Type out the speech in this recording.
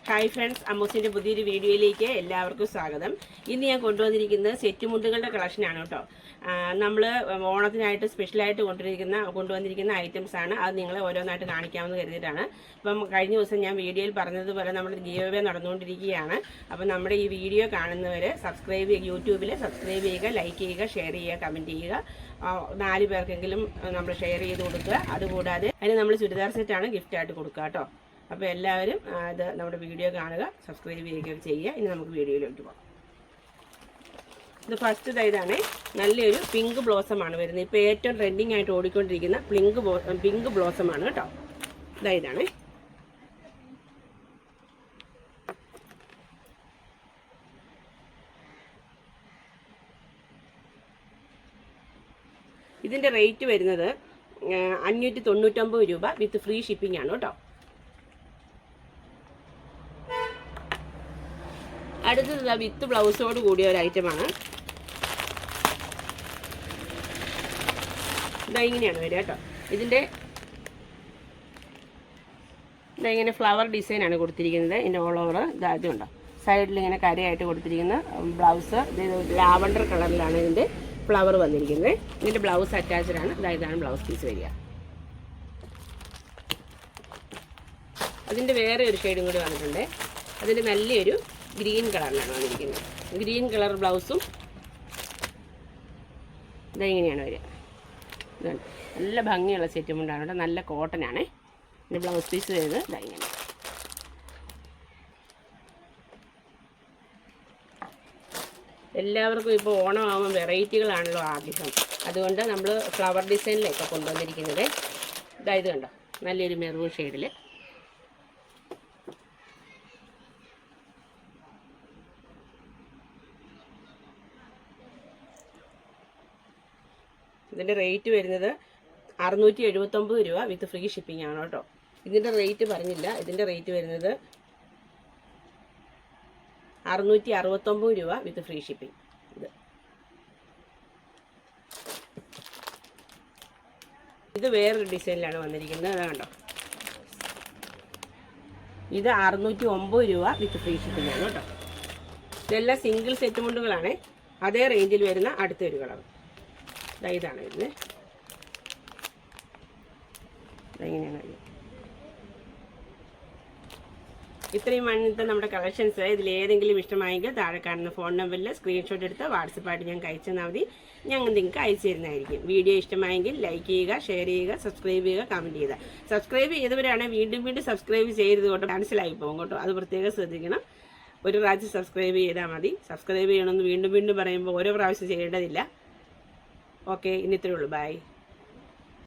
Hi friends, അമ്മൂസിൻ്റെ പുതിയൊരു വീഡിയോയിലേക്ക് എല്ലാവർക്കും സ്വാഗതം. ഇന്ന് ഞാൻ കൊണ്ടുവന്നിരിക്കുന്നത് സെറ്റ് മുണ്ടുകളുടെ കളക്ഷനാണ് കേട്ടോ. നമ്മൾ ഓണത്തിനായിട്ട് സ്പെഷ്യലായിട്ട് കൊണ്ടുവന്നിരിക്കുന്ന ഐറ്റംസാണ്. അത് നിങ്ങളെ ഓരോന്നായിട്ട് കാണിക്കാമെന്ന് കരുതിയിട്ടാണ്. അപ്പം കഴിഞ്ഞ ദിവസം ഞാൻ വീഡിയോയിൽ പറഞ്ഞതുപോലെ നമ്മൾ ഗീവ് അവേ നടന്നുകൊണ്ടിരിക്കുകയാണ്. അപ്പം നമ്മുടെ ഈ വീഡിയോ കാണുന്നവർ യൂട്യൂബിൽ സബ്സ്ക്രൈബ് ചെയ്യുക, ലൈക്ക് ചെയ്യുക, ഷെയർ ചെയ്യുക, കമൻറ്റ് ചെയ്യുക. 4 പേർക്കെങ്കിലും നമ്മൾ ഷെയർ ചെയ്ത് കൊടുക്കുക. അതുകൂടാതെ അതിന് നമ്മൾ ചുരിദാർ സെറ്റാണ് ഗിഫ്റ്റായിട്ട് കൊടുക്കുക കേട്ടോ. അപ്പോൾ എല്ലാവരും ഇത് നമ്മുടെ വീഡിയോ കാണുക, സബ്സ്ക്രൈബ് ചെയ്യുകയൊക്കെ ചെയ്യുക. ഇനി നമുക്ക് വീഡിയോയിലോട്ട് പോകാം. ഇത് ഫസ്റ്റ് ഇതാണ്, നല്ലൊരു പിങ്ക് ബ്ലോസമാണ് വരുന്നത്. ഇപ്പോൾ ഏറ്റവും ട്രെൻഡിങ് ആയിട്ട് ഓടിക്കൊണ്ടിരിക്കുന്ന പിങ്ക് ബ്ലോസമാണ് കേട്ടോ. ഇതാണ് ഇതിൻ്റെ റേറ്റ് വരുന്നത് 599 രൂപ വിത്ത് ഫ്രീ ഷിപ്പിംഗ് ആണ് കേട്ടോ. അടുത്തത് വിത്ത് ബ്ലൗസോട് കൂടിയ ഒരു ഐറ്റമാണ്. ഇങ്ങനെയാണ് വരിക കേട്ടോ. ഇങ്ങനെ ഫ്ലവർ ഡിസൈനാണ് കൊടുത്തിരിക്കുന്നത്. ഇതിൻ്റെ ഓൾ ഓവർ ഇതുണ്ടോ, സൈഡിൽ ഇങ്ങനെ കരയായിട്ട് കൊടുത്തിരിക്കുന്ന ബ്ലൗസ്. ഇത് ലാവണ്ടർ കളറിലാണ് ഇതിൻ്റെ ഫ്ലവർ വന്നിരിക്കുന്നത്. ഇതിൻ്റെ ബ്ലൗസ് അറ്റാച്ച്ഡാണ്. ഇതാണ് ബ്ലൗസ് പീസ് വരിക. അതിൻ്റെ വേറെ ഒരു ഷെയ്ഡും കൂടി വന്നിട്ടുണ്ട്. അതിൻ്റെ നല്ലൊരു ഗ്രീൻ കളറിലാണ് വന്നിരിക്കുന്നത്. ഗ്രീൻ കളർ ബ്ലൗസും ഇതെങ്ങനെയാണ് വരിക. ഇതുണ്ട്, നല്ല ഭംഗിയുള്ള സെറ്റ് മുണ്ടാണ് കേട്ടോ. നല്ല കോട്ടനാണ്. ഇതിൻ്റെ ബ്ലൗസ് പീസ് വരുന്നത് ഇങ്ങനെ. എല്ലാവർക്കും ഇപ്പോൾ ഓണമാകുമ്പോൾ വെറൈറ്റികളാണല്ലോ ആഗ്രഹം. അതുകൊണ്ട് നമ്മൾ ഫ്ലവർ ഡിസൈനിലൊക്കെ കൊണ്ടുവന്നിരിക്കുന്നത് ഇത് കണ്ടോ, നല്ലൊരു മെറൂൺ ഷെയ്ഡിൽ. ഇതിൻ്റെ റേറ്റ് വരുന്നത് 679 രൂപ വിത്ത് ഫ്രീ ഷിപ്പിംഗ് ആണ് കേട്ടോ. ഇതിൻ്റെ റേറ്റ് പറഞ്ഞില്ല. ഇതിൻ്റെ റേറ്റ് വരുന്നത് 669 രൂപ വിത്ത് ഫ്രീ ഷിപ്പിംഗ്. ഇത് വേറൊരു ഡിസൈനിലാണ് വന്നിരിക്കുന്നത്. അത് കണ്ടോ, ഇത് 609 രൂപ വിത്ത് ഫ്രീ ഷിപ്പിംഗ് ആണ് കേട്ടോ. ഇതെല്ലാം സിംഗിൾ സെറ്റ് മുണ്ടുകളാണ്. അതേ റേഞ്ചിൽ വരുന്ന അടുത്തൊരു കളർ ഇതാണ് വരുന്നത്. ഇതെങ്ങനെയാണ് വരുന്നത്. ഇത്രയും മണിത്തെ നമ്മുടെ കളക്ഷൻസ്. ഇതിലേതെങ്കിലും ഇഷ്ടമായെങ്കിൽ താഴെ കാണുന്ന ഫോൺ നമ്പറിൽ സ്ക്രീൻഷോട്ട് എടുത്ത് വാട്സപ്പായിട്ട് ഞങ്ങൾക്ക് അയച്ചു തന്നാൽ മതി. ഞങ്ങൾ നിങ്ങൾക്ക് അയച്ചു തരുന്നതായിരിക്കും. വീഡിയോ ഇഷ്ടമായെങ്കിൽ ലൈക്ക് ചെയ്യുക, ഷെയർ ചെയ്യുക, സബ്സ്ക്രൈബ് ചെയ്യുക, കമൻറ്റ് ചെയ്യുക. സബ്സ്ക്രൈബ് ചെയ്തവരാണ് വീണ്ടും സബ്സ്ക്രൈബ് ചെയ്തത് കൊണ്ട് ക്യാൻസലായി പോകും കേട്ടോ. അത് പ്രത്യേകം ശ്രദ്ധിക്കണം. ഒരു പ്രാവശ്യം സബ്സ്ക്രൈബ് ചെയ്താൽ മതി. സബ്സ്ക്രൈബ് ചെയ്യണമെന്ന് വീണ്ടും പറയുമ്പോൾ ഓരോ പ്രാവശ്യം ചെയ്യേണ്ടതില്ല. ഓക്കെ, ഇന്നിത്രയേ ഉള്ളൂ. ബൈ.